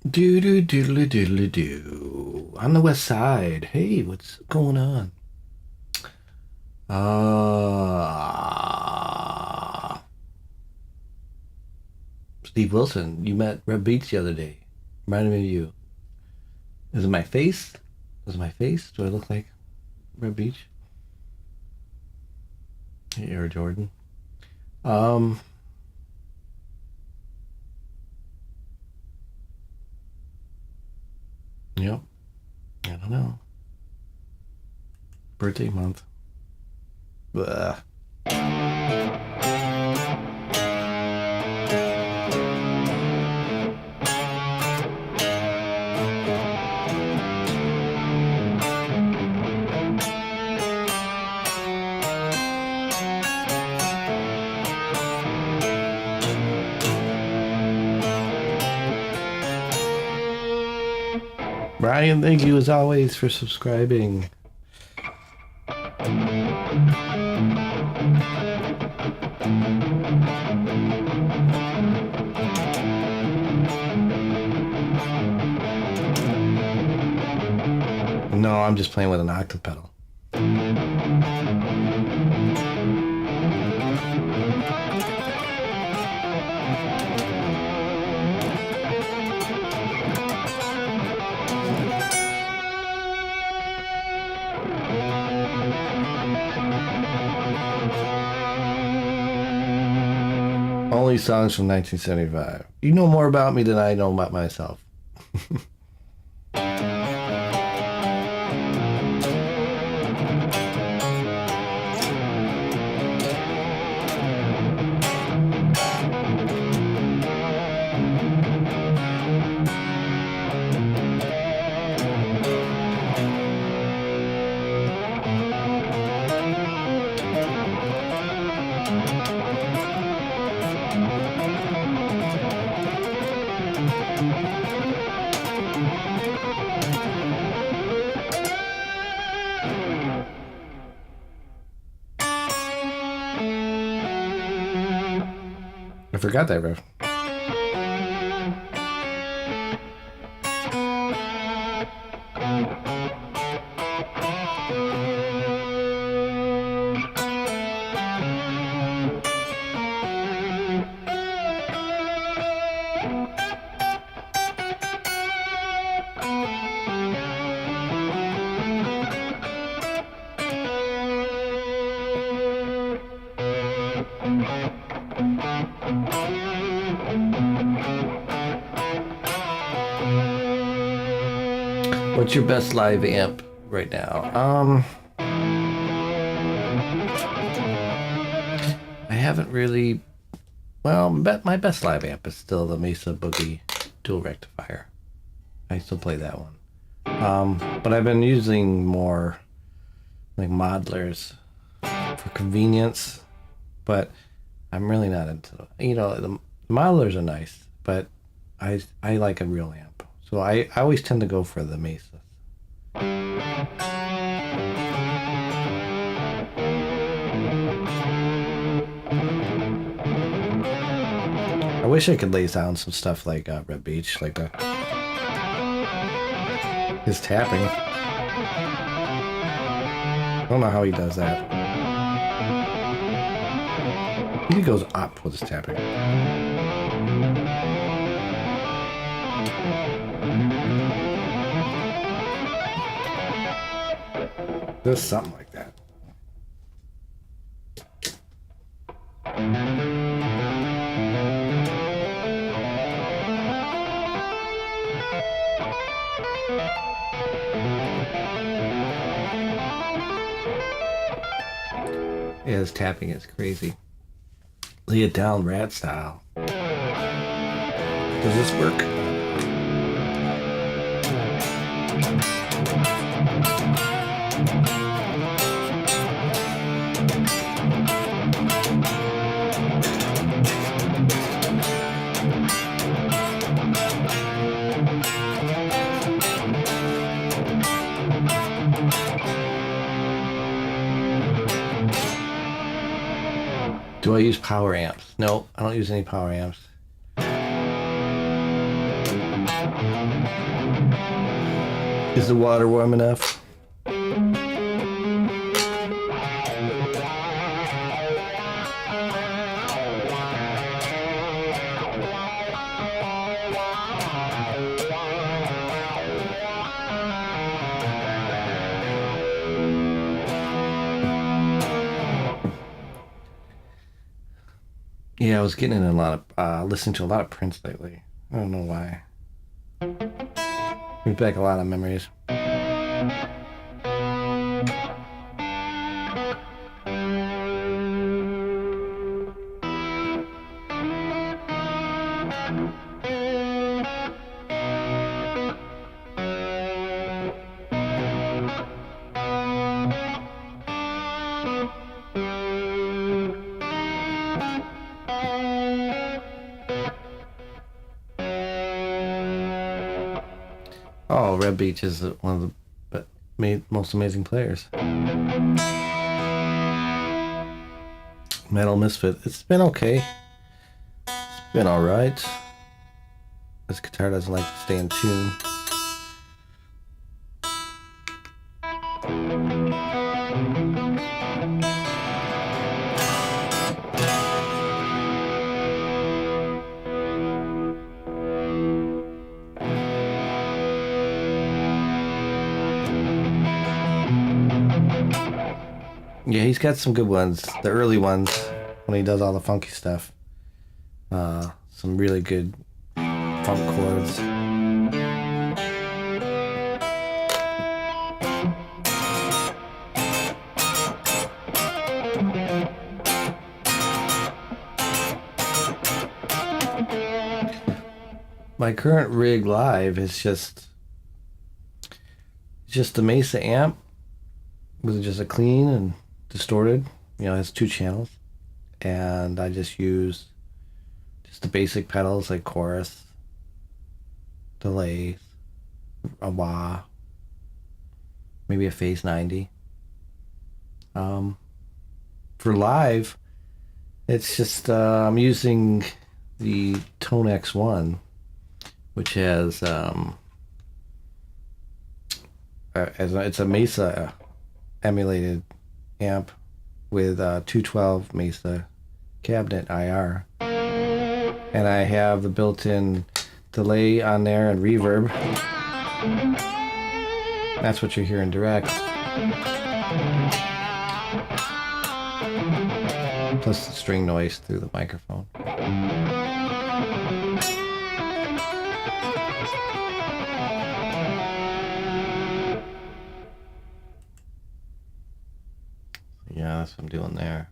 Doo doodly doodly doo. On the west side. Hey, what's going on? Uh Steve Wilson, you met Red Beach the other day. Reminded me of you. Is it my face? Is it my face? Do I look like Red Beach? Hey, Air Jordan. Um, yep. I don't know. Birthday month. Blah. Brian, thank you as always for subscribing. No, I'm just playing with an octave pedal. Only songs from 1975. You know more about me than I know about myself. I forgot that riff. What's your best live amp right now? I haven't really. Well, my best live amp is still the Mesa Boogie dual rectifier. I still play that one. But I've been using more like modelers for convenience. But I'm really not into. The modelers are nice, but I like a real amp. So I always tend to go for the Mesas. I wish I could lay down some stuff like Red Beach, like his tapping. I don't know how he does that. He goes up with his tapping. There's something like that. Yeah, his tapping is crazy. Lay it down rat style. Does this work? Do I use power amps? No, I don't use any power amps. Is the water warm enough? Yeah, I was getting in a lot of, listening to a lot of Prince lately. I don't know why. Brings back a lot of memories. Oh, Red Beach is one of the most amazing players. Metal Misfit. It's been okay. It's been alright. This guitar doesn't like to stay in tune. Yeah, he's got some good ones. The early ones, when he does all the funky stuff. Some really good funk chords. My current rig live is just the Mesa amp with just a clean and distorted, you know, it has 2 channels, and I just use just the basic pedals like chorus, delay, a wah, maybe a phase 90. For live, it's just I'm using the Tone X1, which has it's a Mesa emulated amp with 212 Mesa cabinet IR, and I have the built-in delay on there and reverb. That's what you're hearing direct, plus the string noise through the microphone. Yeah, that's what I'm doing there.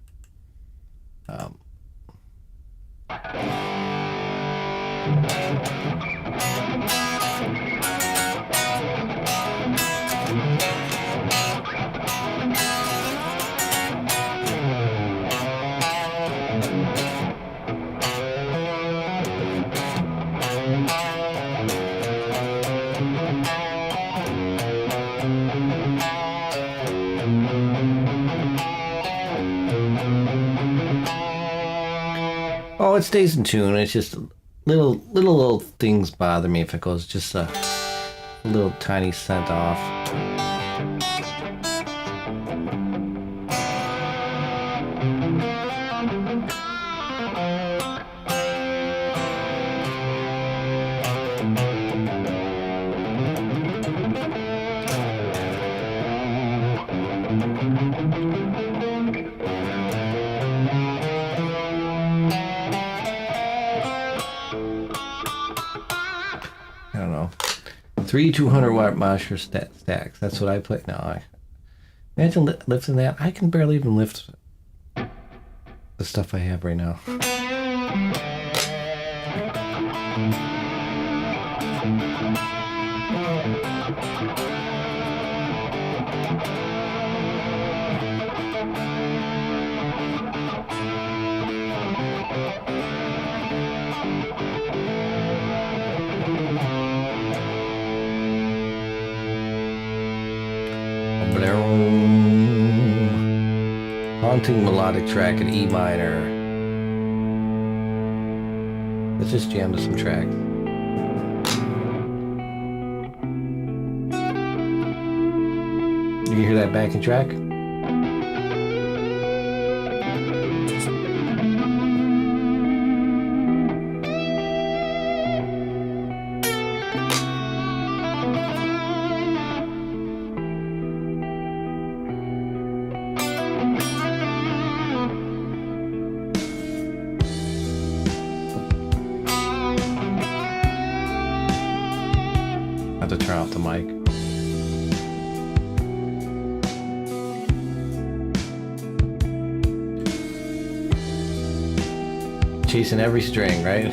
Oh, it stays in tune. It's just little things bother me if it goes just a little tiny cent off. I don't know. 3 200-watt Mosher stacks. That's what I play now. Imagine lifting that. I can barely even lift the stuff I have right now. Haunting melodic track in E minor. Let's just jam to some tracks. You hear that backing track? I have to turn off the mic. Chasing every string, right?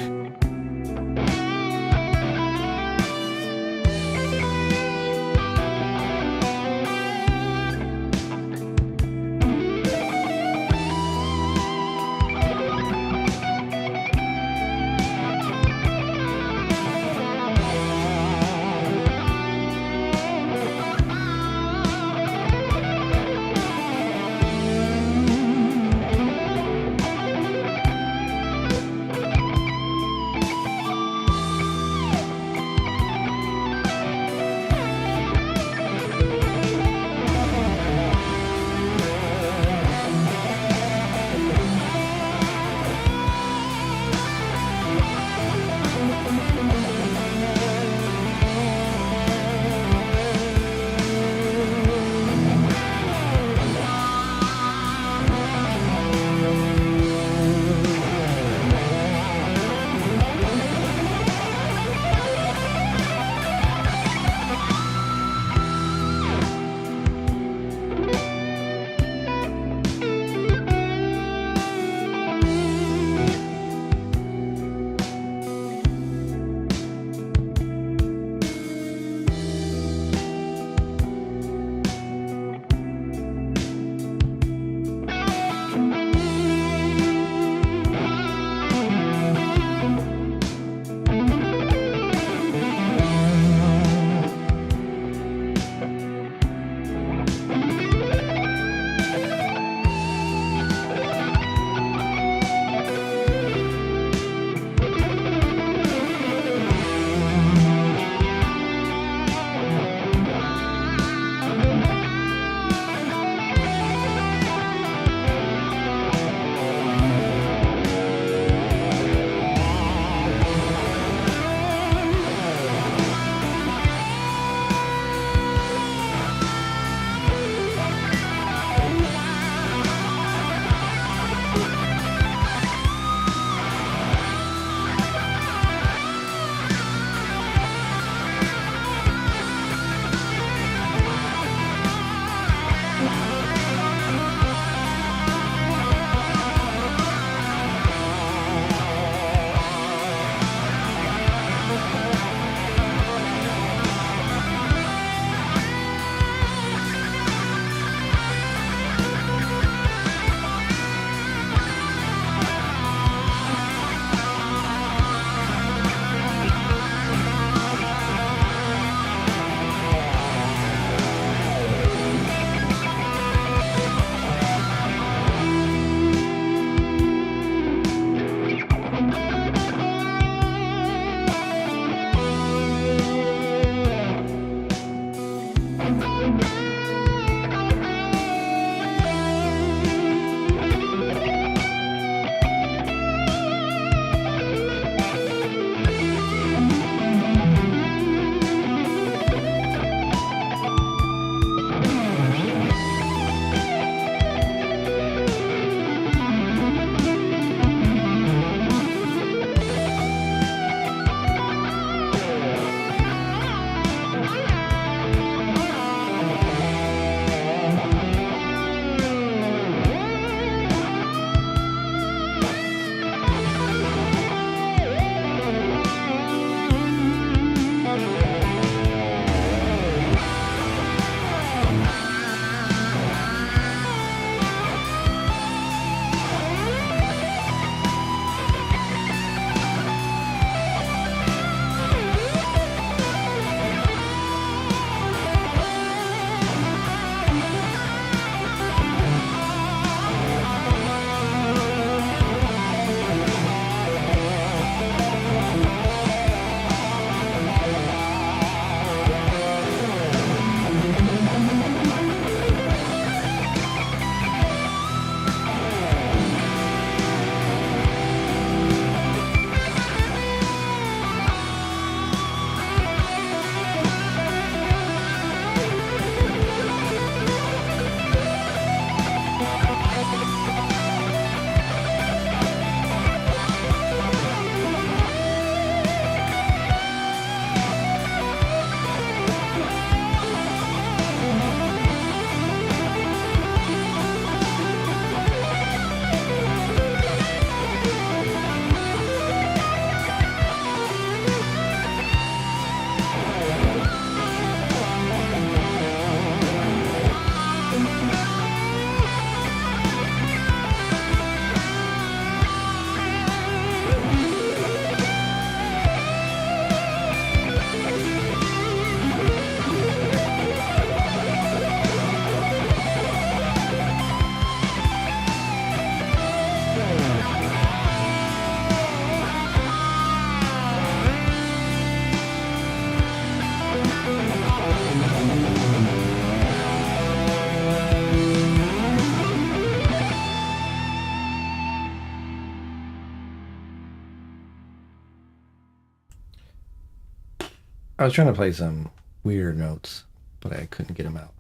I was trying to play some weird notes, but I couldn't get them out.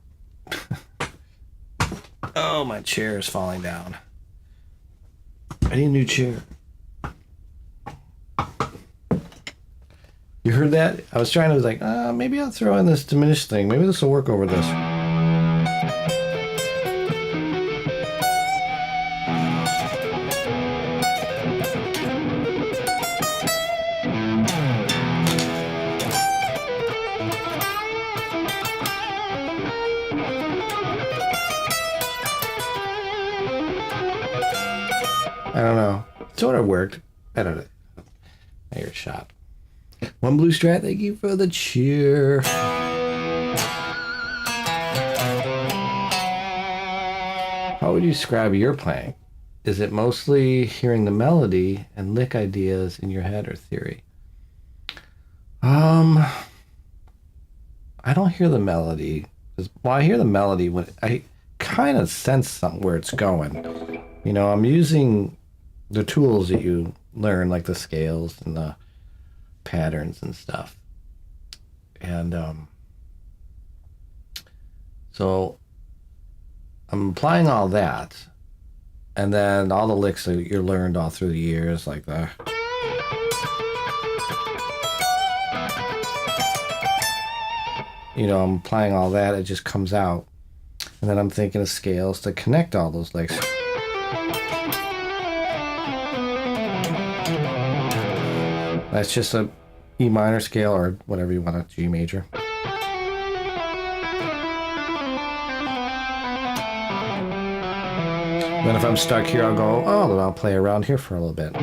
Oh, my chair is falling down. I need a new chair. You heard that? I was trying to like, maybe I'll throw in this diminished thing. Maybe this will work over this. I don't know. Sort of worked. I don't know. I hear a shot. One Blue Strat, thank you for the cheer. How would you describe your playing? Is it mostly hearing the melody and lick ideas in your head or theory? I don't hear the melody. Well, I hear the melody when I kind of sense something where it's going. You know, I'm using the tools that you learn, like the scales and the patterns and stuff. And so I'm applying all that, and then all the licks that you learned all through the years, like the I'm applying all that, it just comes out. And then I'm thinking of scales to connect all those licks. That's just a E minor scale or whatever you want, a G major. Then if I'm stuck here, I'll go, oh, then I'll play around here for a little bit.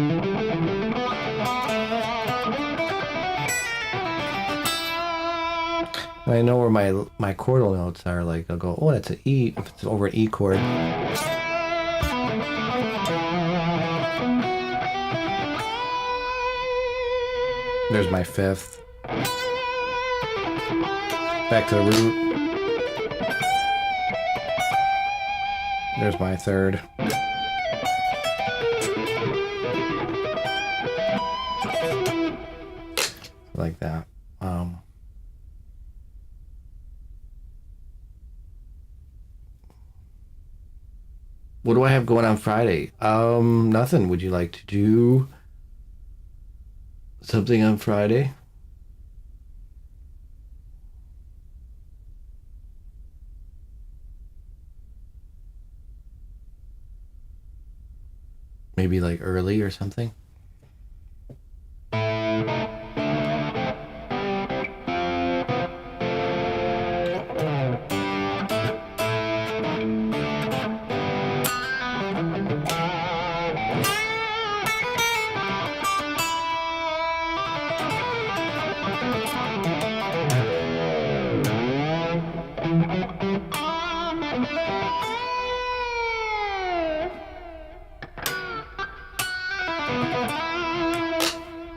And I know where my chordal notes are, like I'll go, oh, that's an E, if it's over an E chord. There's my fifth. Back to the root. There's my third. Like that. What do I have going on Friday? Nothing. Would you like to do something on Friday? Maybe like early or something?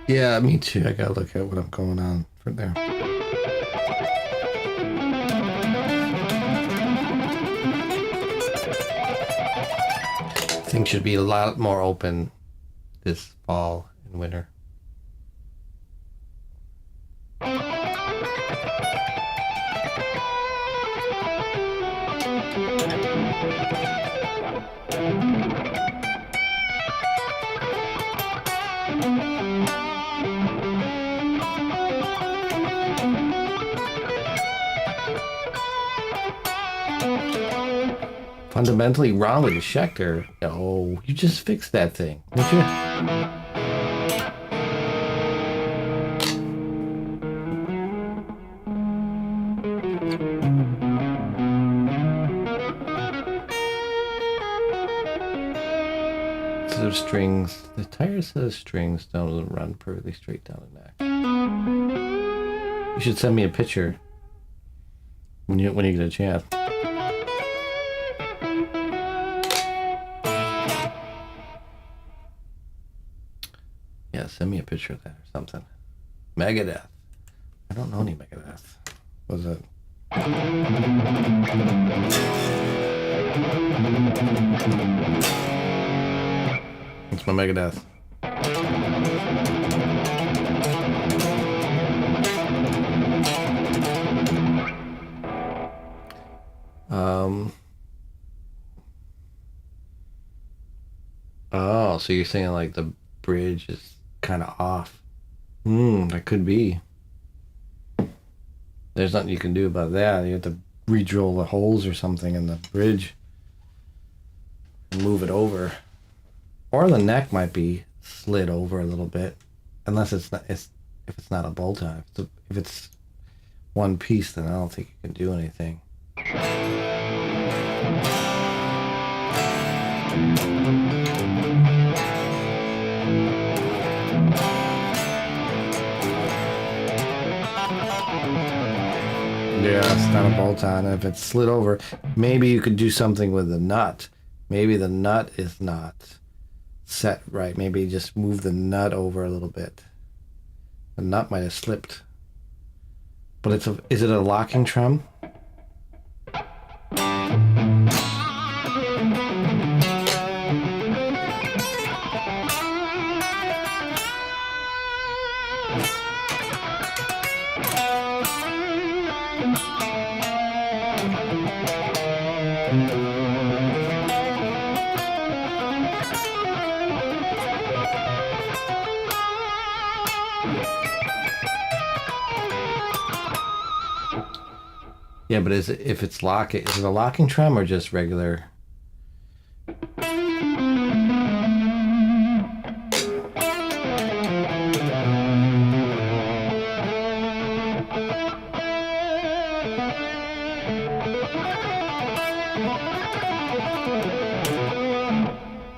Yeah, me too. I gotta look at what I'm going on for there. Things should be a lot more open this fall and winter. Fundamentally wrong with the Schecter. Oh, you just fixed that thing, didn't you? Instead of strings, the tire says strings don't run perfectly straight down the neck. You should send me a picture when you get a chance. Yeah, send me a picture of that or something. Megadeth. I don't know any Megadeth. What is it? It's my Megadeth. Oh, so you're saying like the bridge is kind of off. That could be. There's nothing you can do about that. You have to re-drill the holes or something in the bridge and move it over. Or the neck might be slid over a little bit, unless it's not. If it's not a bolt on. If it's one piece, then I don't think you can do anything. Yeah, it's not a bolt on. If it's slid over, maybe you could do something with the nut. Maybe the nut is not set right. Maybe just move the nut over a little bit. The nut might have slipped. But is it a locking trim? Yeah, but is it a locking trim or just regular?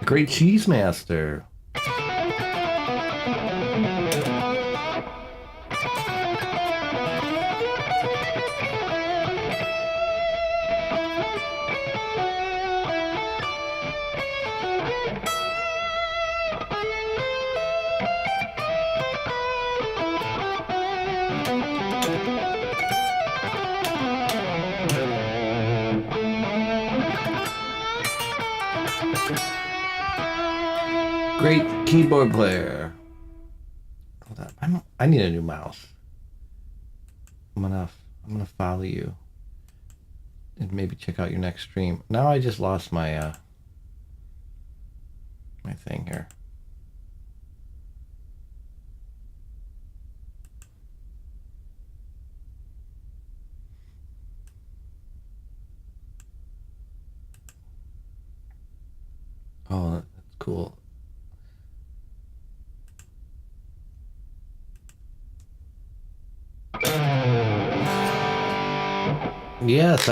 Great Cheese Master. Great keyboard player. Hold on. I need a new mouse. I'm gonna follow you and maybe check out your next stream. Now I just lost my my thing here. Oh, that's cool. Yes,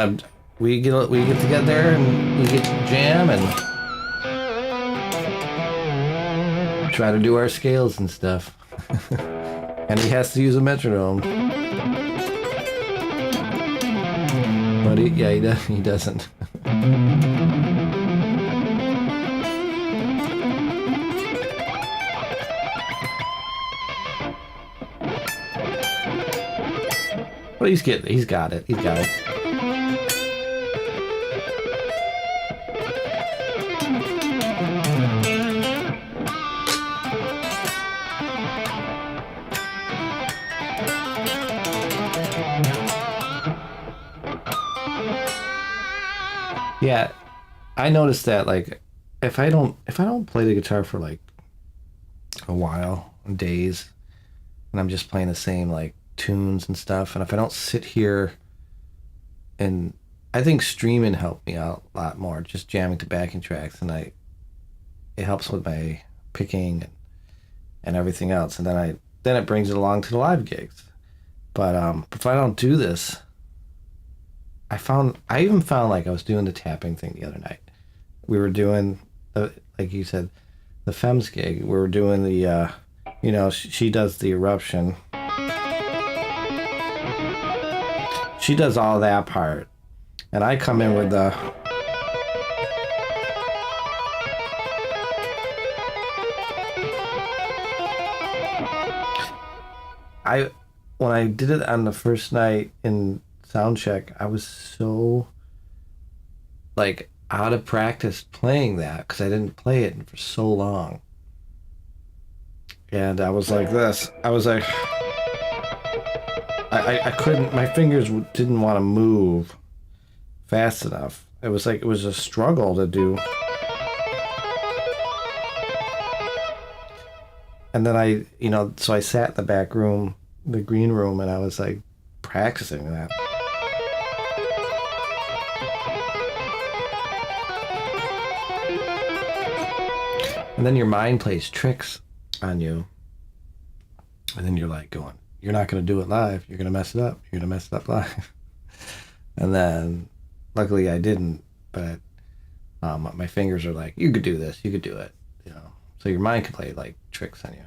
we get together and we get to jam and try to do our scales and stuff. And he has to use a metronome. But he doesn't. But he's got it. He's got it. Yeah, I noticed that like if I don't play the guitar for like a while, days, and I'm just playing the same like tunes and stuff, and if I don't sit here, and I think streaming helped me out a lot more, just jamming to backing tracks, and it helps with my picking and everything else, and then it brings it along to the live gigs. But if I don't do this, I even found like I was doing the tapping thing the other night. We were doing like you said, the Femmes gig. We were doing the she does the eruption. She does all that part, and I come in with the when I did it on the first night in sound check, I was so like out of practice playing that because I didn't play it for so long, and I was like this. I was like. I couldn't, my fingers didn't want to move fast enough. It was like, it was a struggle to do. And then so I sat in the back room, the green room, and I was like practicing that. And then your mind plays tricks on you. And then you're like going, you're not going to do it live. You're going to mess it up. You're going to mess it up live. And then luckily I didn't, but my fingers are like, you could do this. You could do it. So your mind can play like tricks on you.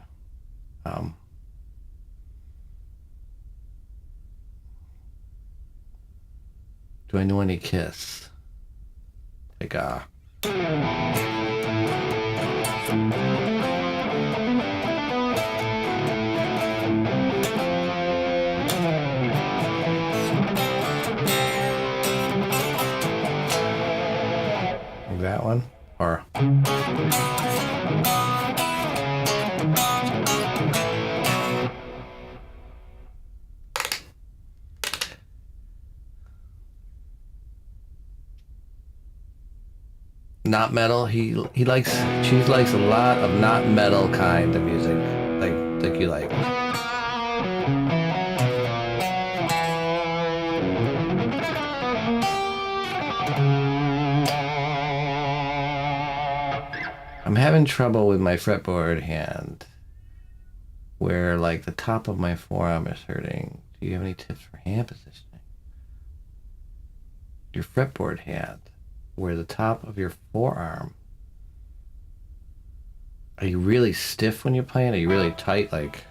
Do I know any Kiss? Like, that one? Or... not metal. She likes a lot of not metal kind of music, like you like. I'm having trouble with my fretboard hand, where like the top of my forearm is hurting. Do you have any tips for hand positioning? Your fretboard hand, where the top of your forearm. Are you really stiff when you're playing? Are you really tight, like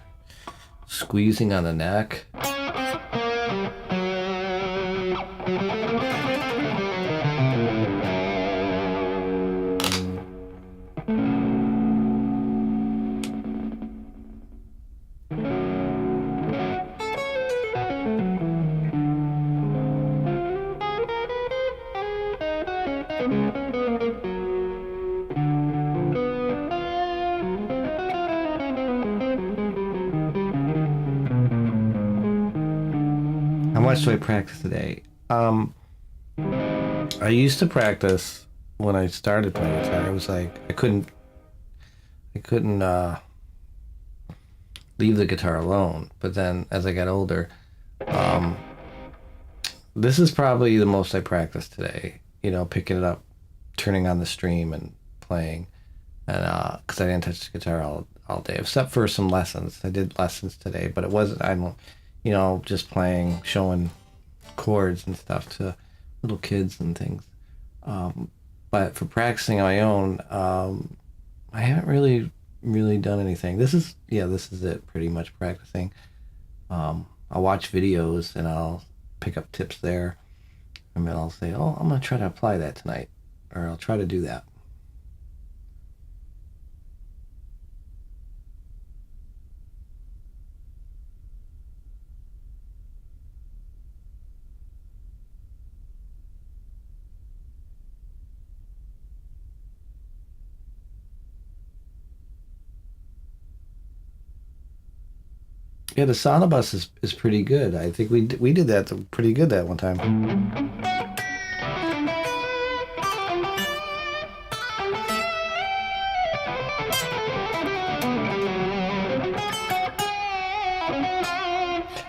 squeezing on the neck? How much do I practice today? I used to practice when I started playing guitar. It was like I couldn't leave the guitar alone. But then as I got older, this is probably the most I practiced today. Picking it up, turning on the stream and playing, and because I didn't touch the guitar all day, except for some lessons. I did lessons today, but it wasn't. Just playing, showing chords and stuff to little kids and things. But for practicing on my own, I haven't really done anything. This is it, pretty much practicing. I'll watch videos and I'll pick up tips there, and then I'll say, oh, I'm gonna try to apply that tonight, or I'll try to do that. Yeah, the Sonobus is pretty good. I think we did that pretty good that one time.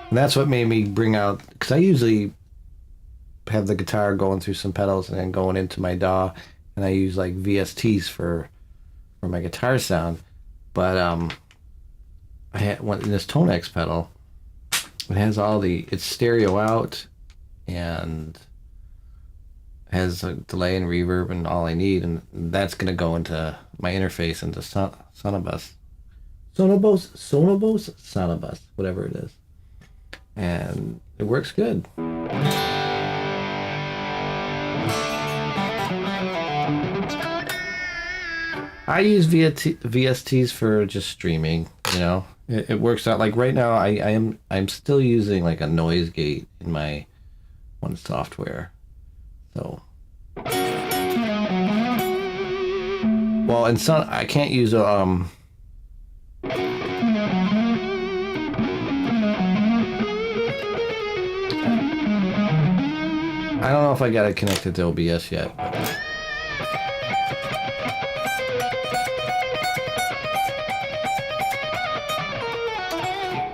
And that's what made me bring out, because I usually have the guitar going through some pedals and then going into my DAW, and I use like VSTs for my guitar sound. But I had one in this Tonex pedal. It has it's stereo out and has a delay and reverb and all I need, and that's gonna go into my interface into Sonobus, whatever it is, and it works good. I use VSTs for just streaming, It works out. Like right now, I'm still using like a noise gate in my one software. So, well, and some I can't use a I don't know if I got it connected to OBS yet. But...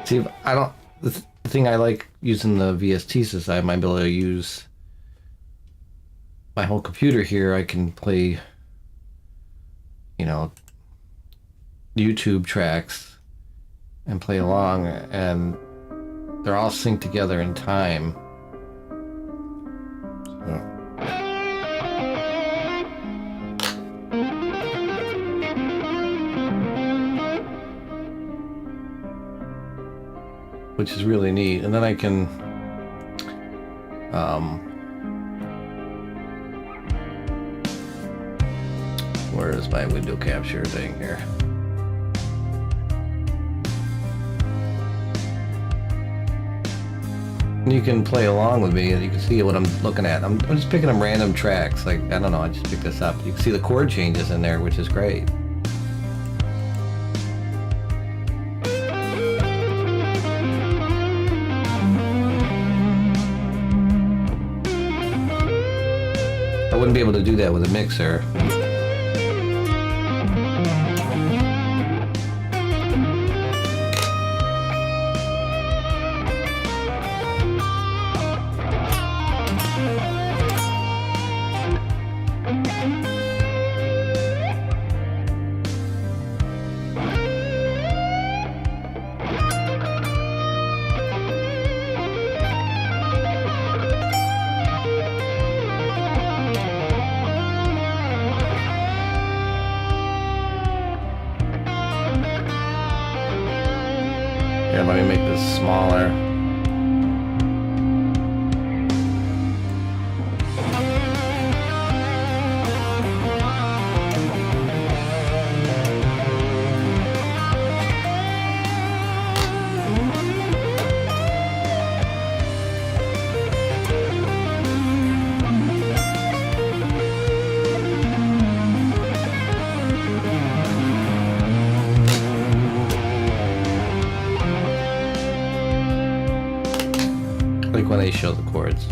See, I don't... The thing I like using the VSTs is I might be able to use my whole computer here. I can play, you know, YouTube tracks and play along, and they're all synced together in time. So. Which is really neat. And then I can where is my window capture thing here? You can play along with me and you can see what I'm looking at. I'm just picking up random tracks. Like, I don't know, I just picked this up. You can see the chord changes in there, which is great. I wouldn't be able to do that with a mixer. Here, let me make this smaller. Like when they show the chords.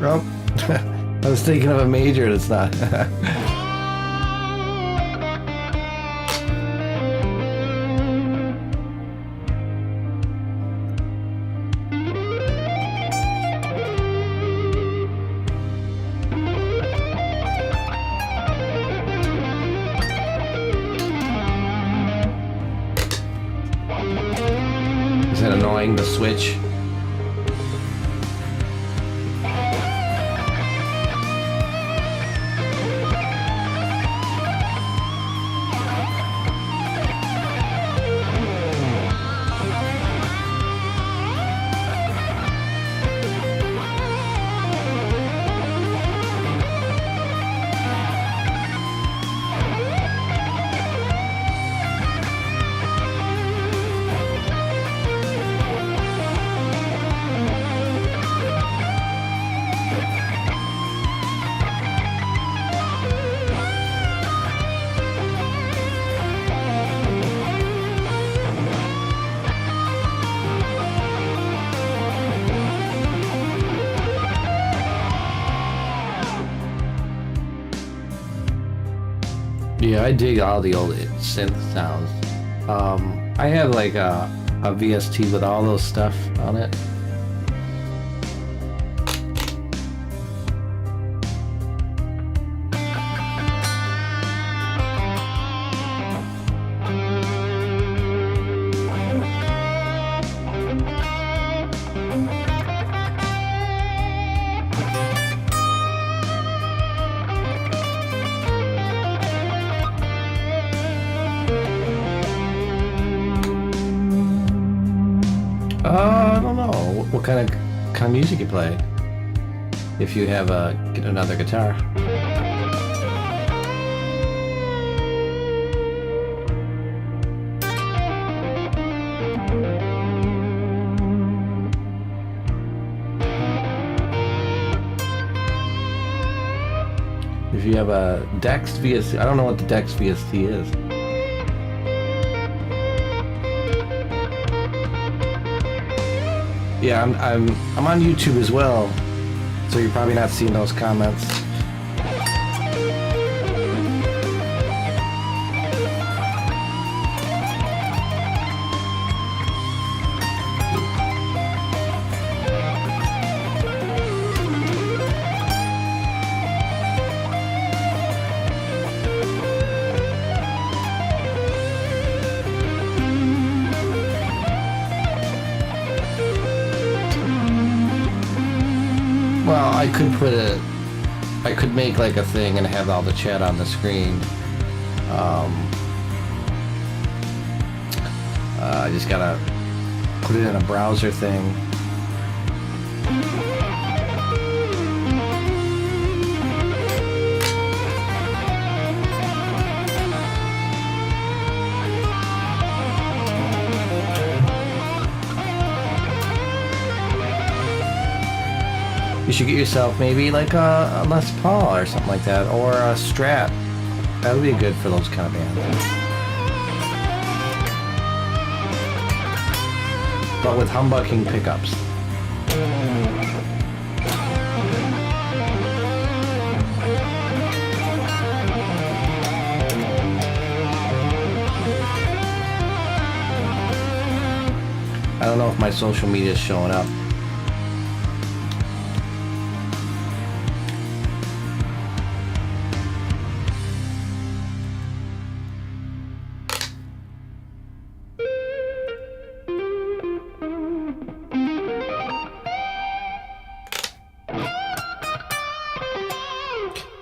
Oh, I was thinking of a major and it's not. Is that annoying, the switch? Yeah, I dig all the old synth sounds. I have like a VST with all those stuff on it. I don't know. What kind of music you play? If you have another guitar. If you have a Dex VST, I don't know what the Dex VST is. Yeah, I'm on YouTube as well, so you're probably not seeing those comments. Well, I could make like a thing and have all the chat on the screen. I just gotta put it in a browser thing. You should get yourself maybe like a Les Paul or something like that, or a Strat. That would be good for those kind of bands. But with humbucking pickups. I don't know if my social media is showing up.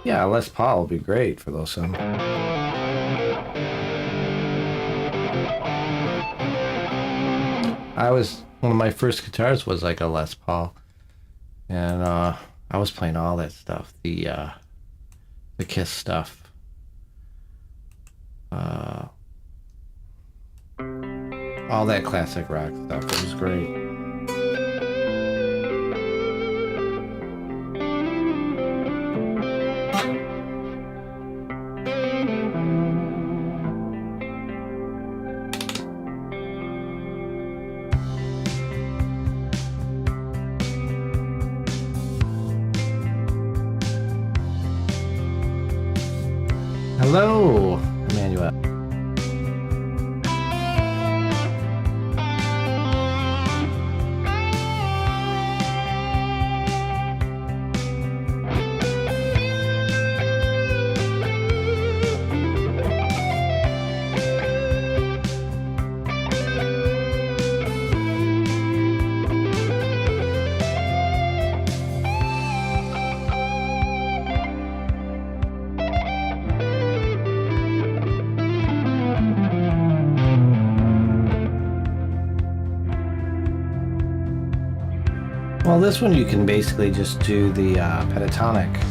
Yeah, Les Paul would be great for those songs. One of my first guitars was like a Les Paul, and I was playing all that stuff, the Kiss stuff, all that classic rock stuff. It was great. Hello, Emmanuel. Well, this one you can basically just do the pentatonic.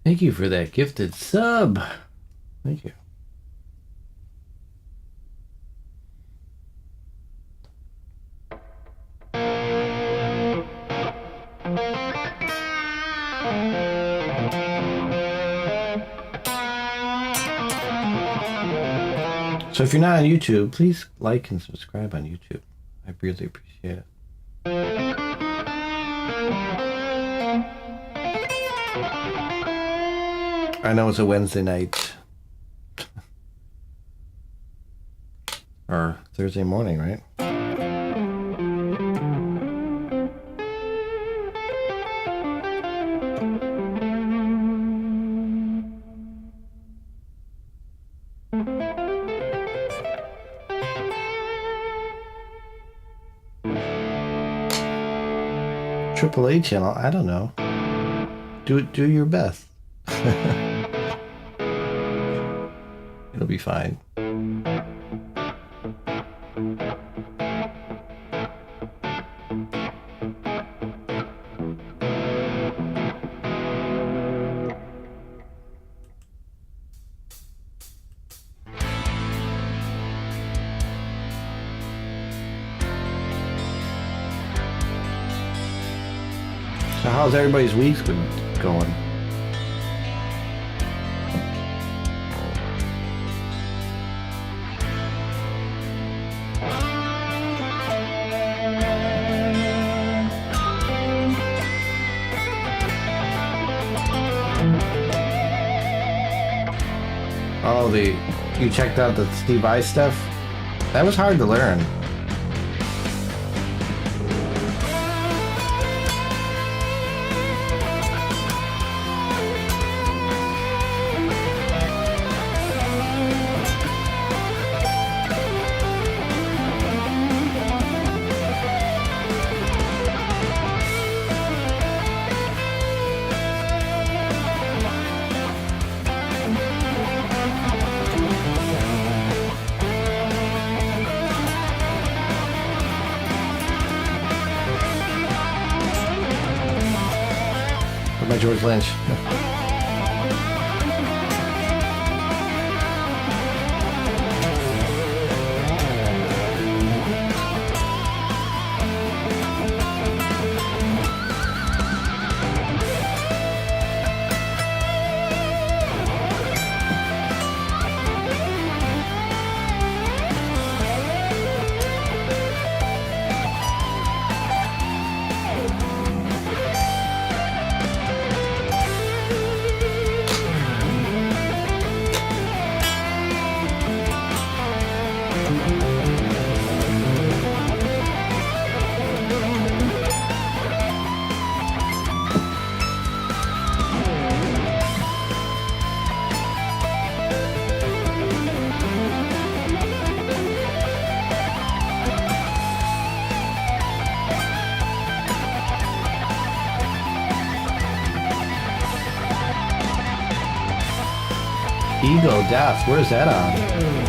Thank you for that gifted sub. Thank you. So if you're not on YouTube, please like and subscribe on YouTube. I really appreciate it. I know it's a Wednesday night. Or Thursday morning, right? AAA channel, I don't know. Do your best. It'll be fine. So how's everybody's weeks been going? Oh, you checked out the Steve Vai stuff? That was hard to learn. By George Lynch. Ego Death, where's that on?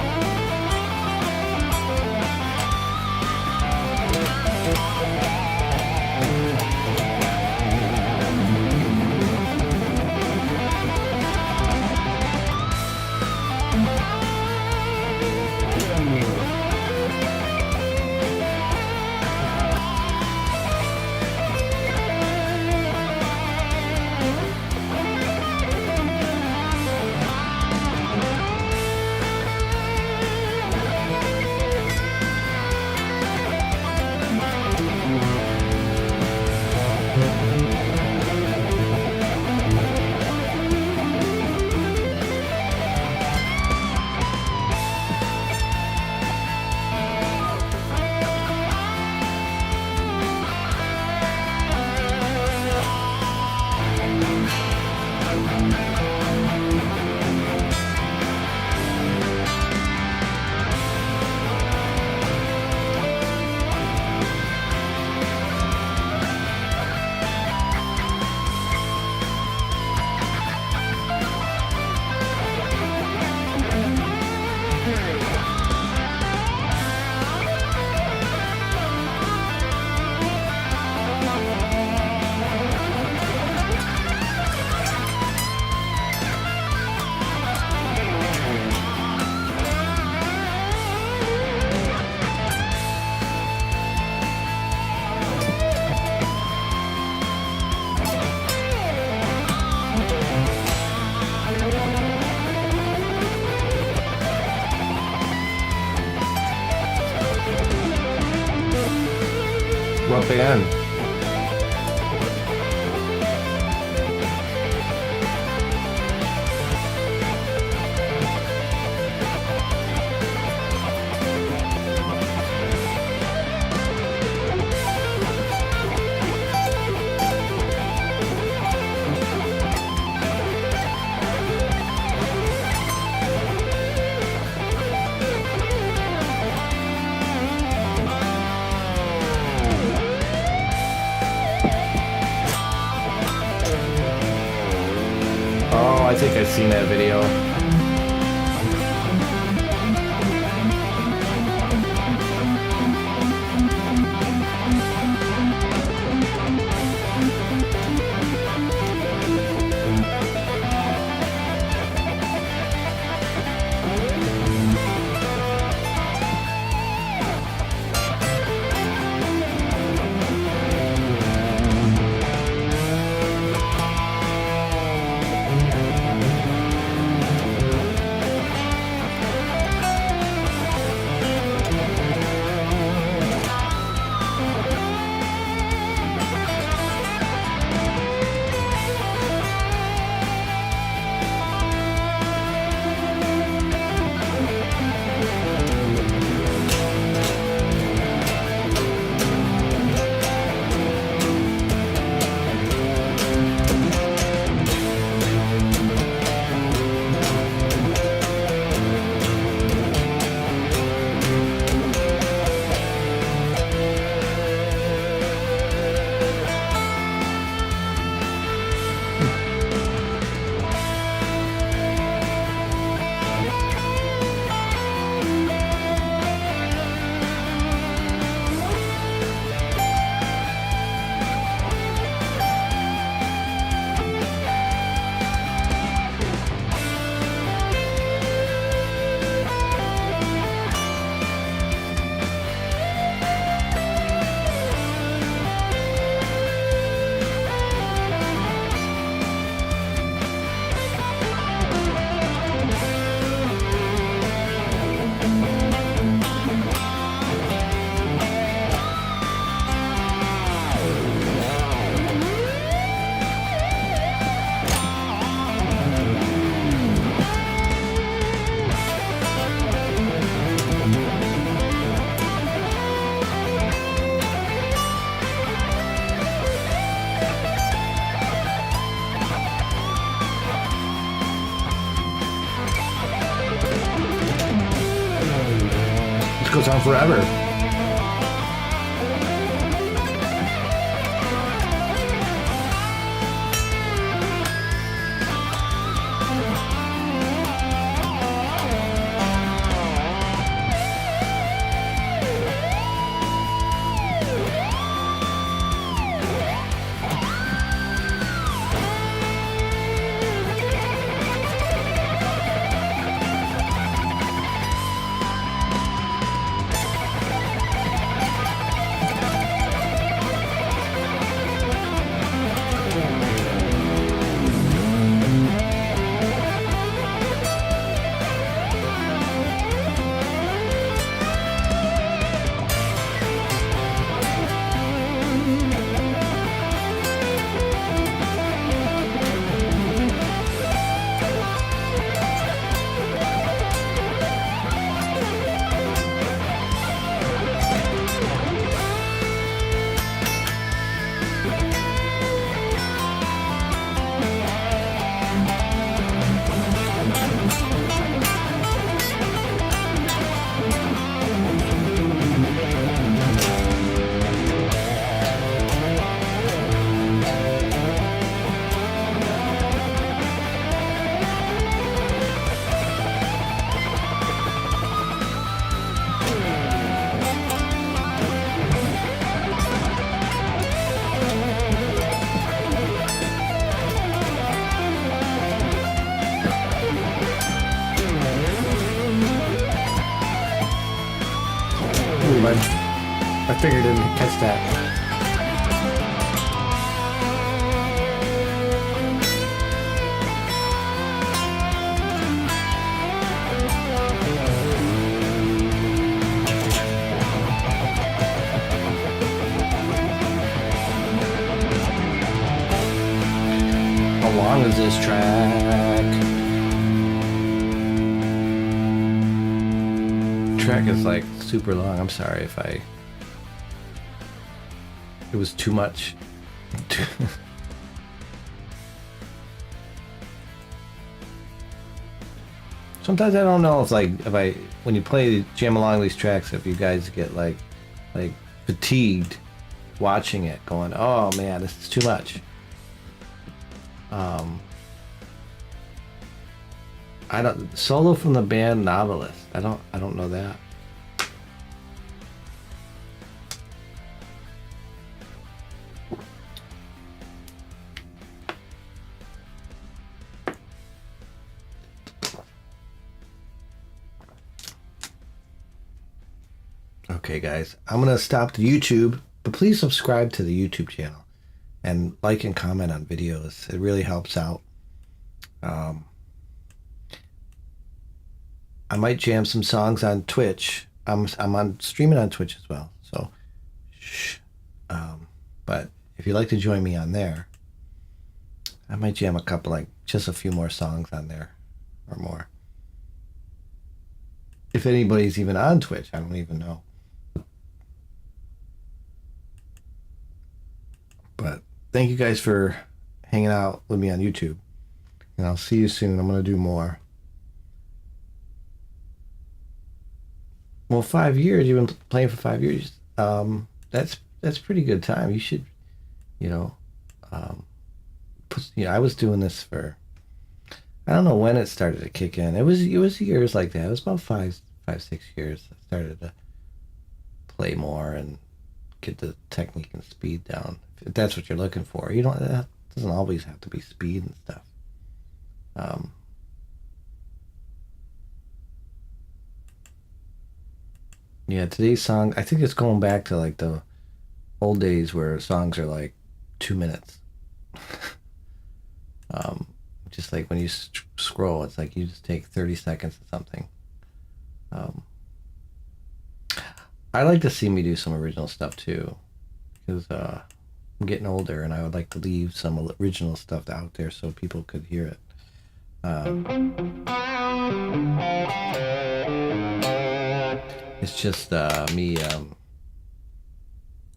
again. Oh, I think I've seen that video. This goes on forever. My finger didn't catch that. long is this track? Track is like super long. I'm sorry if it was too much. Sometimes I don't know if when you play jam along these tracks, if you guys get like fatigued watching it, going, oh man, this is too much. I don't solo from the band Novelist. I don't know that. Okay, guys, I'm gonna stop the YouTube, but please subscribe to the YouTube channel and like and comment on videos. It really helps out. I might jam some songs on Twitch. I'm on streaming on Twitch as well. So, but if you'd like to join me on there, I might jam a couple, just a few more songs on there, or more. If anybody's even on Twitch, I don't even know. But thank you guys for hanging out with me on YouTube. And I'll see you soon. I'm going to do more. Well, 5 years. You've been playing for 5 years. That's pretty good time. You should, I was doing this for, I don't know when it started to kick in. It was years like that. It was about 5, 6 years. I started to play more and get the technique and speed down. If that's what you're looking for, that doesn't always have to be speed and stuff. Yeah, today's song, I think it's going back to the old days where songs are 2 minutes. Just like when you scroll, it's like you just take 30 seconds of something. I like to see me do some original stuff too, because I'm getting older and I would like to leave some original stuff out there so people could hear it. It's just me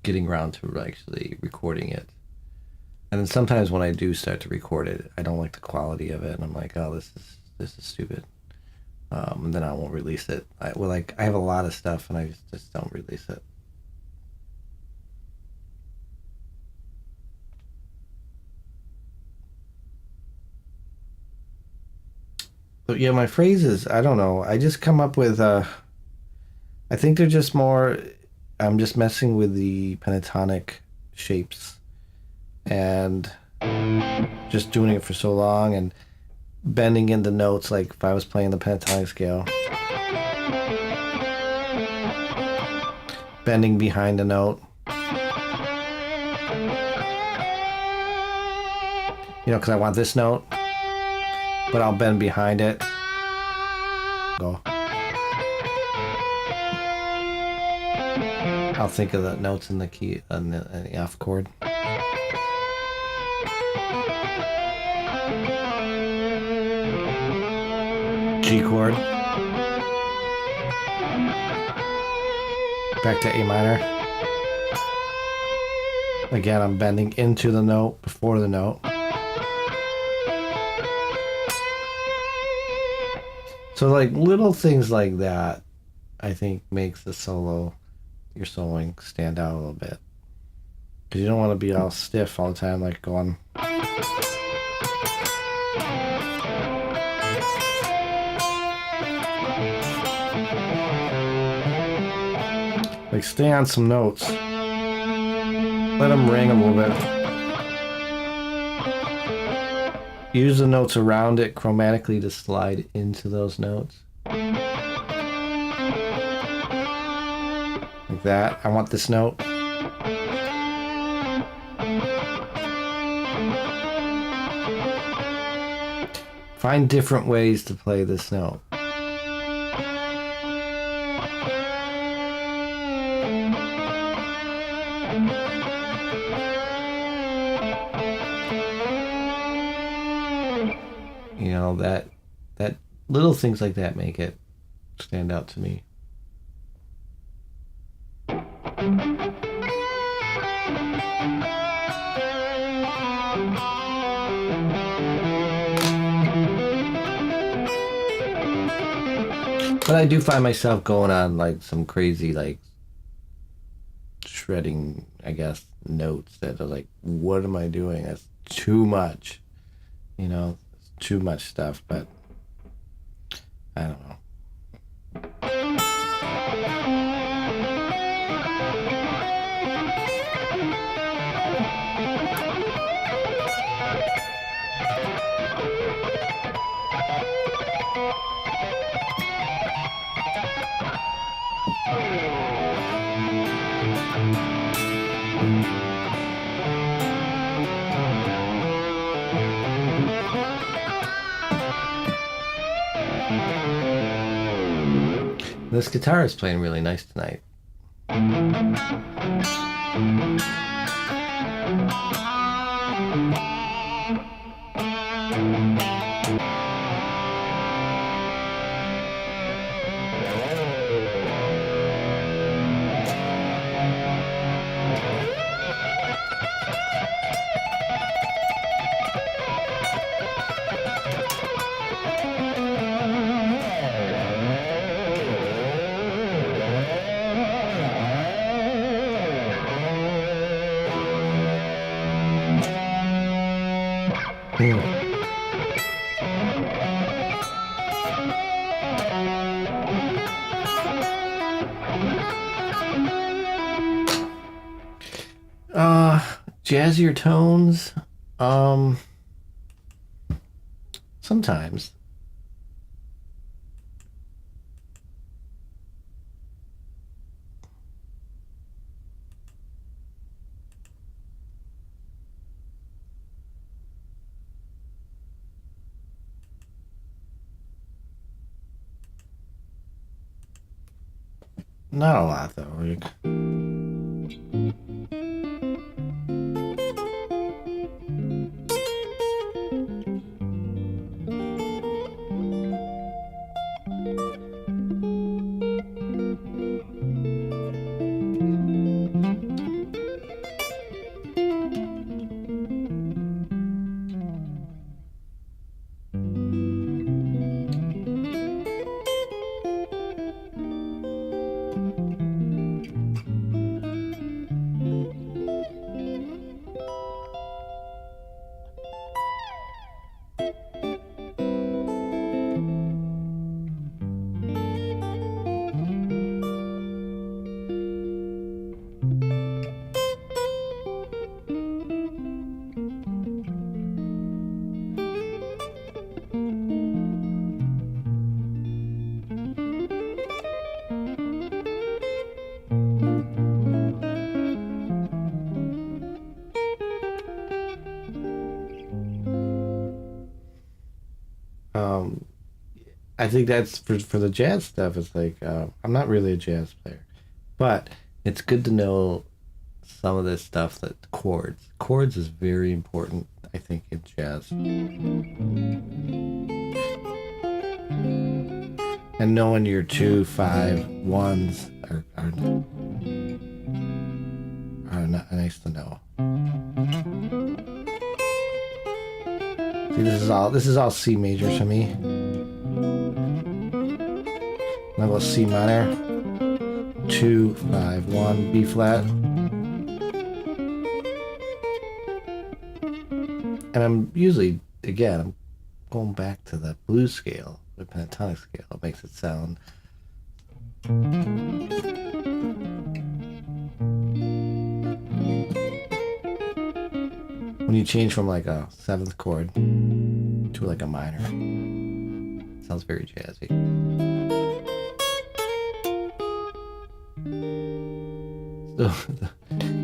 getting around to actually recording it. And then sometimes when I do start to record it, I don't like the quality of it, and I'm like, oh, this is stupid. And then I won't release it. I have a lot of stuff, and I just don't release it. But yeah, my phrases, I don't know. I just come up with, I think they're just more, I'm just messing with the pentatonic shapes and just doing it for so long and bending in the notes, like if I was playing the pentatonic scale. Bending behind the note. Because I want this note, but I'll bend behind it. Go. I'll think of the notes in the key on the F chord. G chord. Back to A minor. Again, I'm bending into the note before the note. So little things like that, I think makes the solo, your soloing, stand out a little bit. Because you don't want to be all stiff all the time, going. Stay on some notes. Let them ring a little bit. Use the notes around it chromatically to slide into those notes. Like that. I want this note. Find different ways to play this note. know, that little things like that make it stand out to me. But I do find myself going on like some crazy like shredding, I guess, notes that are like, what am I doing? That's too much. You know, too much stuff, but I don't know. This guitar is playing really nice tonight. Jazzier tones, sometimes. Not a lot though, Rick. I think that's for the jazz stuff. It's like I'm not really a jazz player, but it's good to know some of this stuff. That chords is very important, I think, in jazz. And knowing your 2, 5, 1s are not nice to know. See, this is all C major to me. I'll go C minor, 2, 5, 1, B flat. And I'm usually, again, I'm going back to the blues scale, the pentatonic scale. It makes it sound. When you change from like a 7th chord to like a minor, it sounds very jazzy. So,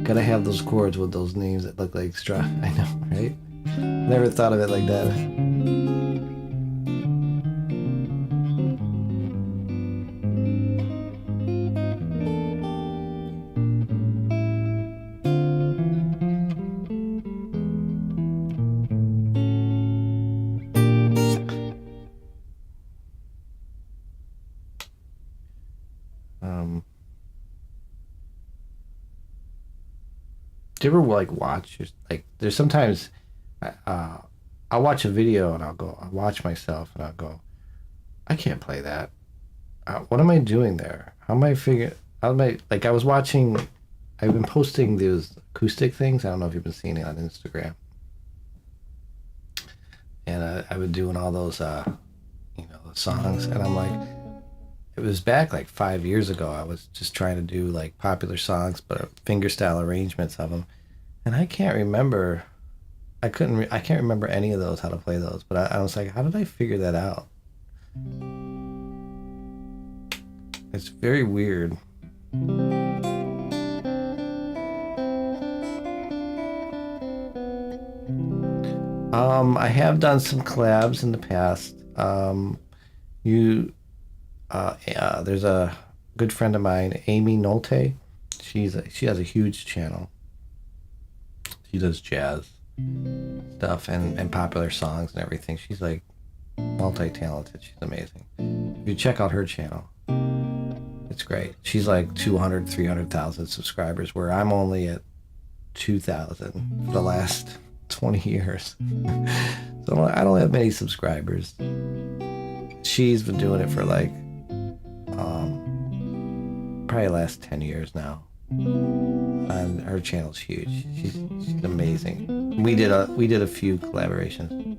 gotta have those chords with those names that look like straw. I know, right? Never thought of it like that. Do you ever like watch like? There's sometimes, uh, I'll watch a video and I'll watch myself and I'll go, I can't play that. What am I doing there? How am I figuring? How am I like? I was watching. I've been posting those acoustic things. I don't know if you've been seeing it on Instagram. And I've been doing all those, the songs, and I'm like, it was back like 5 years ago. I was just trying to do like popular songs, but fingerstyle arrangements of them, and I can't remember. I can't remember any of those how to play those. But I was like, how did I figure that out? It's very weird. I have done some collabs in the past. You There's a good friend of mine, Amy Nolte. She has a huge channel. She does jazz stuff and popular songs and everything. She's like multi-talented. She's amazing. If you check out her channel, it's great. She's like 200, 300,000 subscribers, where I'm only at 2,000 for the last 20 years. So I don't have many subscribers. She's been doing it for like probably the last 10 years now, and her channel's huge. She's amazing. We did a few collaborations.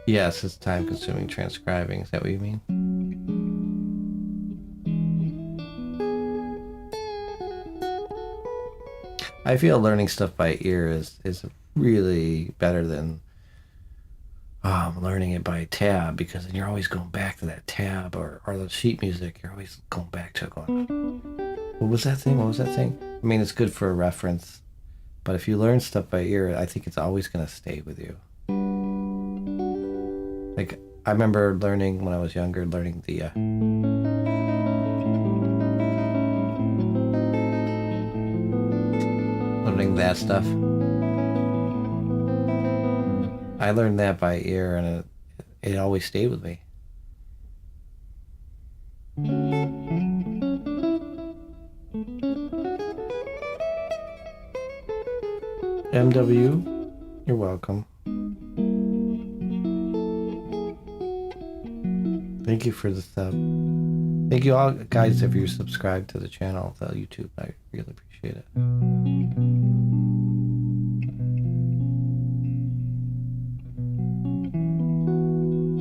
Yes, it's time consuming transcribing. Is that what you mean? I feel learning stuff by ear is really better than learning it by tab, because then you're always going back to that tab, or the sheet music. You're always going back to it, going, what was that thing? What was that thing? I mean, it's good for a reference, but if you learn stuff by ear, I think it's always going to stay with you. Like, I remember learning when I was younger, learning learning that stuff. I learned that by ear, and it always stayed with me. MW, you're welcome. Thank you for the sub. Thank you all, guys, if you're subscribed to the channel, the YouTube. I really appreciate it.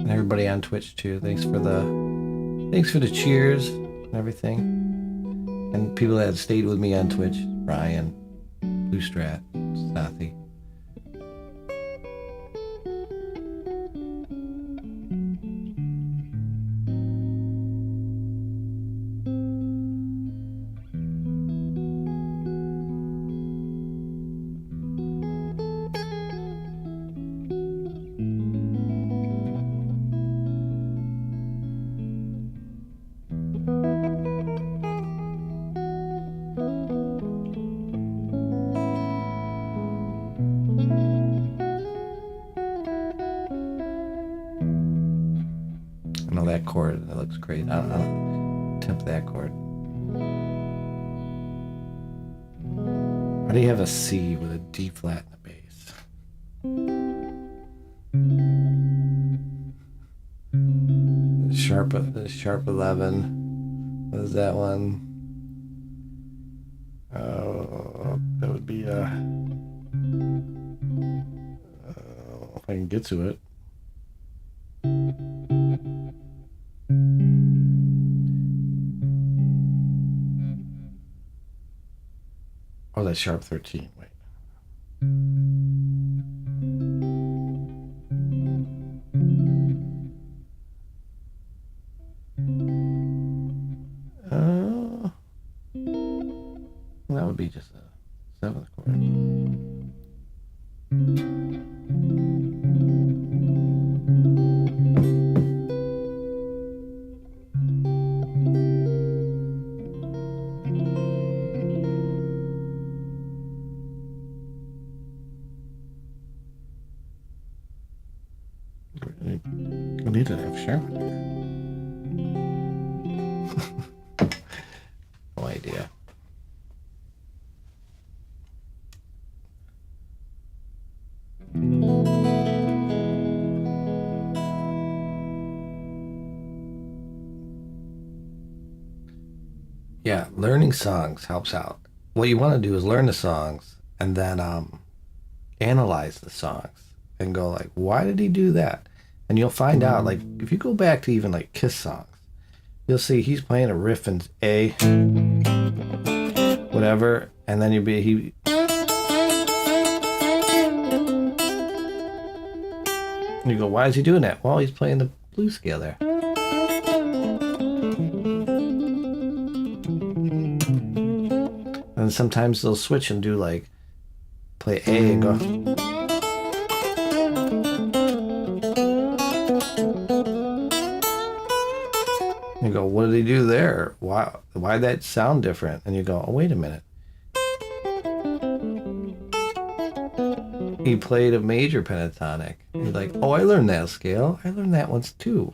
And everybody on Twitch too. Thanks for the cheers and everything. And people that have stayed with me on Twitch: Ryan, Blue Strat, Sathi. That chord, that looks great. I'll temp that chord. Why do you have a C with a D flat in the bass? Sharp 11. What is that one? That would be if I can get to it. Oh, that's sharp 13. Wait. That would be just a 7th chord. picture. No idea. Yeah, learning songs helps out. What you want to do is learn the songs and then analyze the songs and go like, why did he do that? And you'll find out, like, if you go back to even like Kiss songs, you'll see he's playing a riff in A, whatever, and then you go, why is he doing that? Well, he's playing the blues scale there. And sometimes they'll switch and do like play A and go. You go, what did he do there? Why that sound different? And you go, oh, wait a minute. He played a major pentatonic. You're like, oh, I learned that scale. I learned that once too.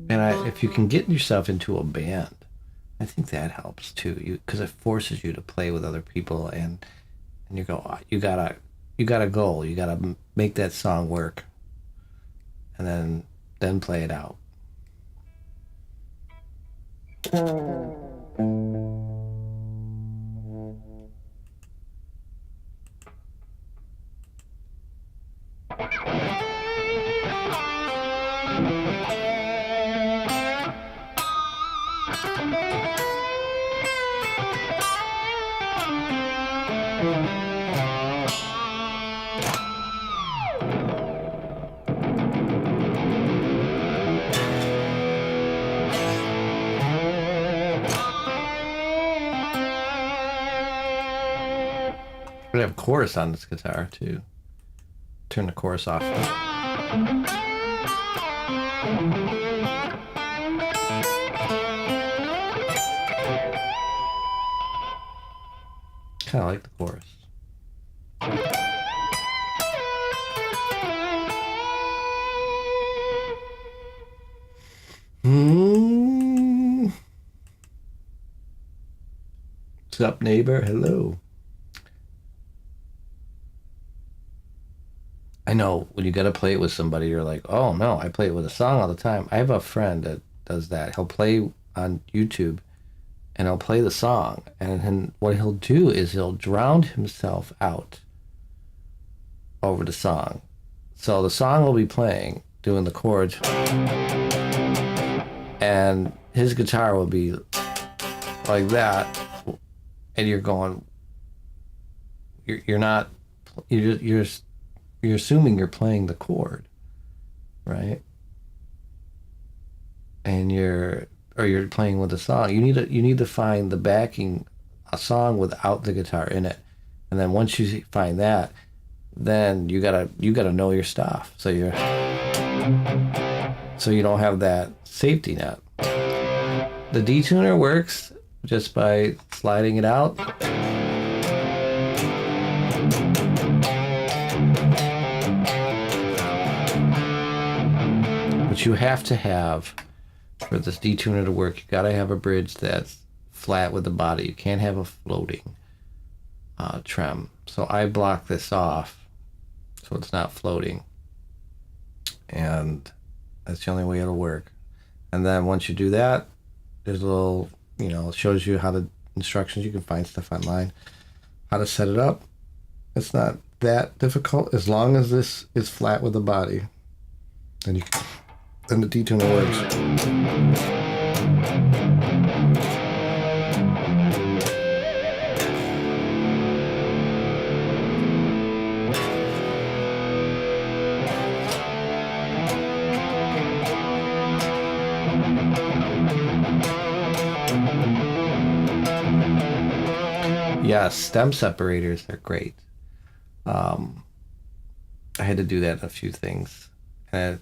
And if you can get yourself into a band, I think that helps too. Because it forces you to play with other people, and you go, oh, you got a goal. You gotta make that song work, and then play it out. We're gonna have chorus on this guitar too. Turn the chorus off. Kind of like the chorus. What's up, neighbor? Hello. I know when you got to play it with somebody, you're like, oh no, I play it with a song all the time. I have a friend that does that. He'll play on YouTube and he'll play the song. And then what he'll do is he'll drown himself out over the song. So the song will be playing, doing the chords, and his guitar will be like that. And you're going, you're not, you're assuming you're playing the chord, right? And you're playing with the song. You need to find the backing, a song without the guitar in it, and then once you find that, then you gotta know your stuff. So you don't have that safety net. The detuner works just by sliding it out. But you have to have, for this detuner to work, you gotta have a bridge that's flat with the body. You can't have a floating trem. So I block this off so it's not floating. And that's the only way it'll work. And then once you do that, there's a little, it shows you how to, instructions. You can find stuff online, how to set it up. It's not that difficult as long as this is flat with the body. And the detuner works. Yeah, stem separators are great. I had to do that in a few things, and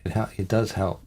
it does help.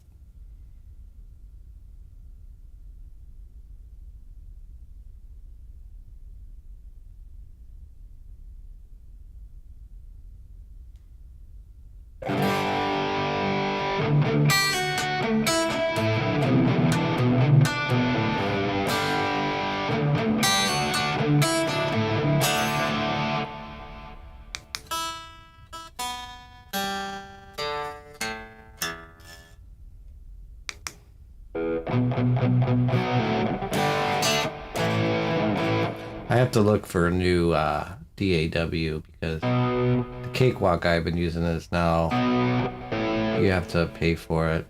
I have to look for a new DAW because the cakewalk I've been using is now you have to pay for it.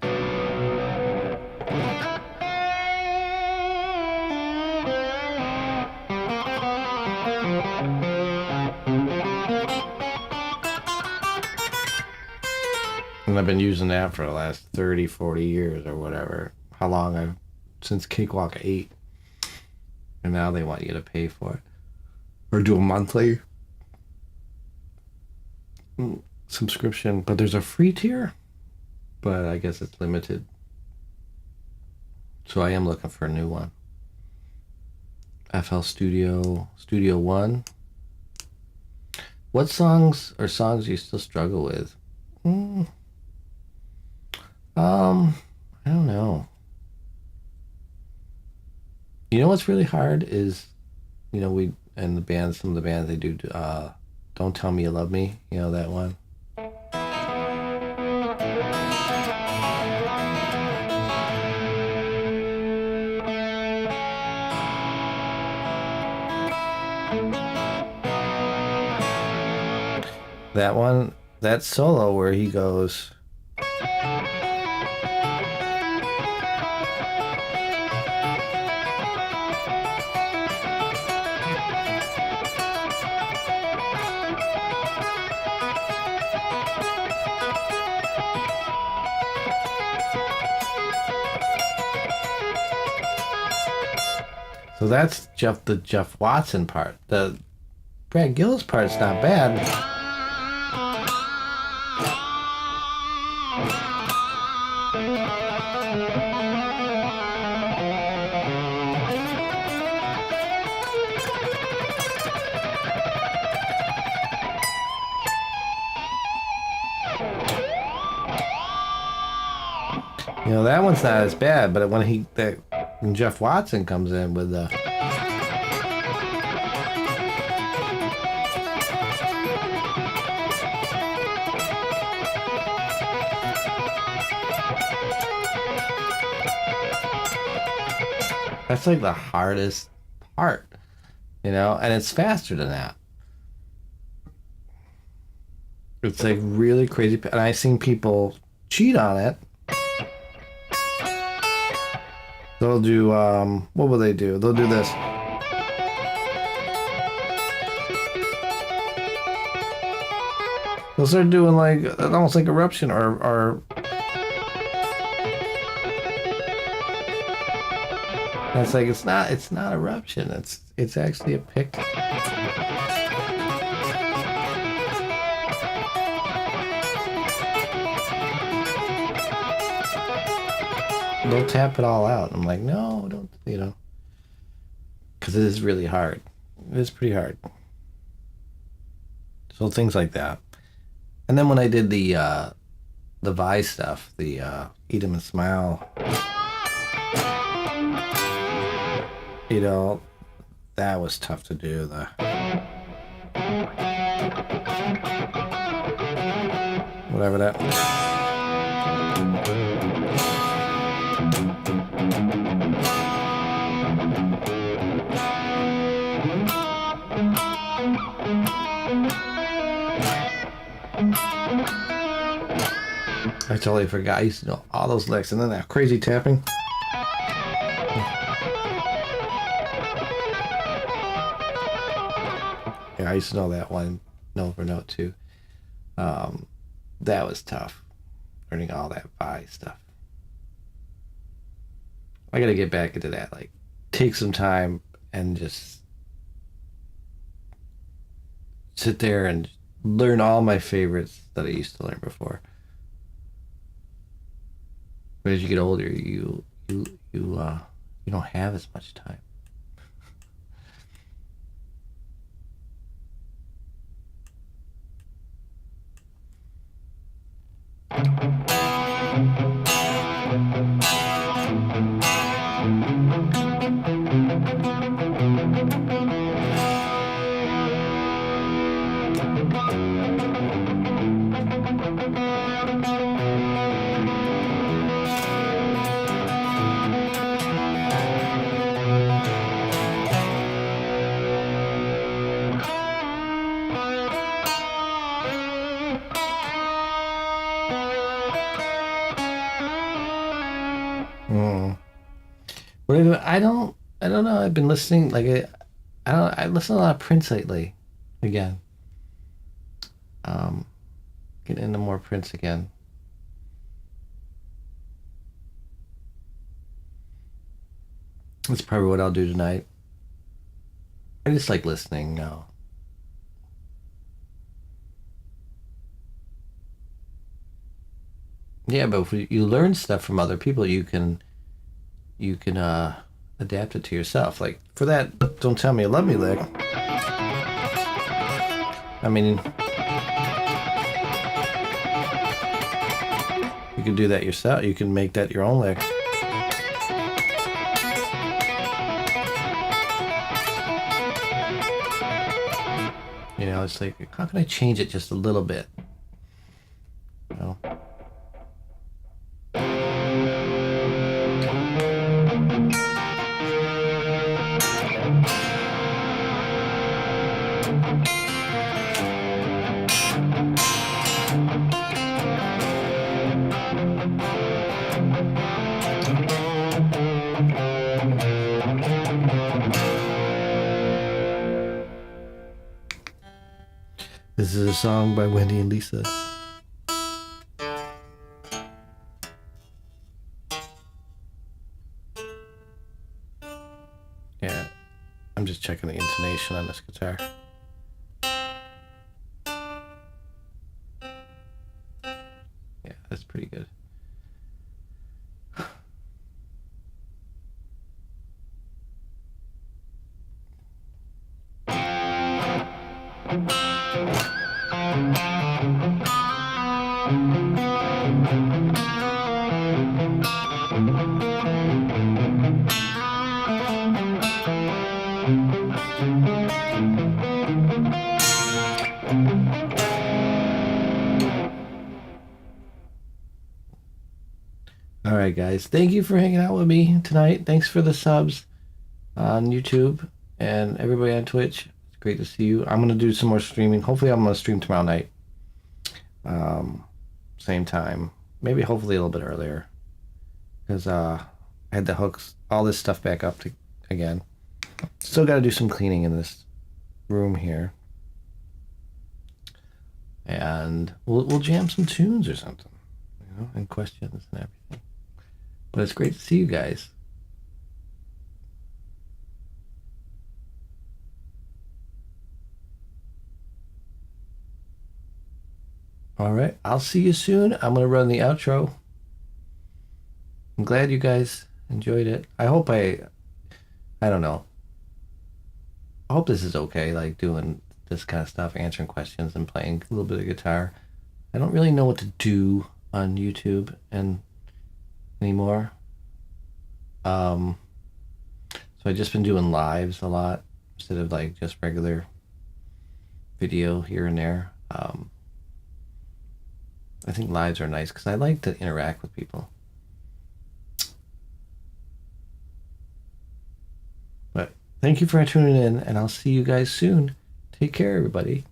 And I've been using that for the last 30, 40 years or whatever. How long I've since Cakewalk 8. And now they want you to pay for it. Or do a monthly subscription. But there's a free tier. But I guess it's limited. So I am looking for a new one. FL Studio 1. What songs do you still struggle with? I don't know. You know what's really hard is, some of the bands they do, Don't Tell Me You Love Me, that one. That one, that solo where he goes, so that's the Jeff Watson part. The Brad Gillis part's not bad. That one's not as bad, but when Jeff Watson comes in with the that's like the hardest part, and it's faster than that. It's like really crazy, and I've seen people cheat on it. They'll do, what will they do? They'll do this. They'll start doing like, almost like Eruption or it's like, it's not Eruption. It's actually a pick. They'll tap it all out. I'm like, no, don't, because it is really hard. It is pretty hard. So things like that. And then when I did the Vi stuff, the Eat 'em and Smile, that was tough to do. Whatever that. I totally forgot. I used to know all those licks, and then that crazy tapping. Yeah, I used to know that one note for note too. That was tough, learning all that Vi stuff. I gotta get back into that. Like, take some time and just sit there and learn all my favorites that I used to learn before. But as you get older, you don't have as much time. I don't know. I've been listening like I listen to a lot of Prince lately. Again, um, getting into more Prince again. That's probably what I'll do tonight. I just like listening now. Yeah, but if you learn stuff from other people, you can adapt it to yourself. Like for that, "Don't Tell Me You Love Me" lick. I mean, you can do that yourself. You can make that your own lick. You know, it's like, how can I change it just a little bit? You know? This is a song by Wendy and Lisa. Yeah, I'm just checking the intonation on this guitar. Yeah, that's pretty good. All right, guys. Thank you for hanging out with me tonight. Thanks for the subs on YouTube and everybody on Twitch. It's great to see you. I'm going to do some more streaming. Hopefully, I'm going to stream tomorrow night. Same time. Maybe hopefully a little bit earlier. Because I had to hook all this stuff back up again. Still got to do some cleaning in this room here. And we'll jam some tunes or something. You know, and questions and everything. But it's great to see you guys. All right. I'll see you soon. I'm going to run the outro. I'm glad you guys enjoyed it. I don't know. I hope this is okay, like doing this kind of stuff, answering questions and playing a little bit of guitar. I don't really know what to do on YouTube and anymore. So I've just been doing lives a lot instead of like just regular video here and there. I think lives are nice because I like to interact with people. But thank you for tuning in, and I'll see you guys soon. Take care, everybody.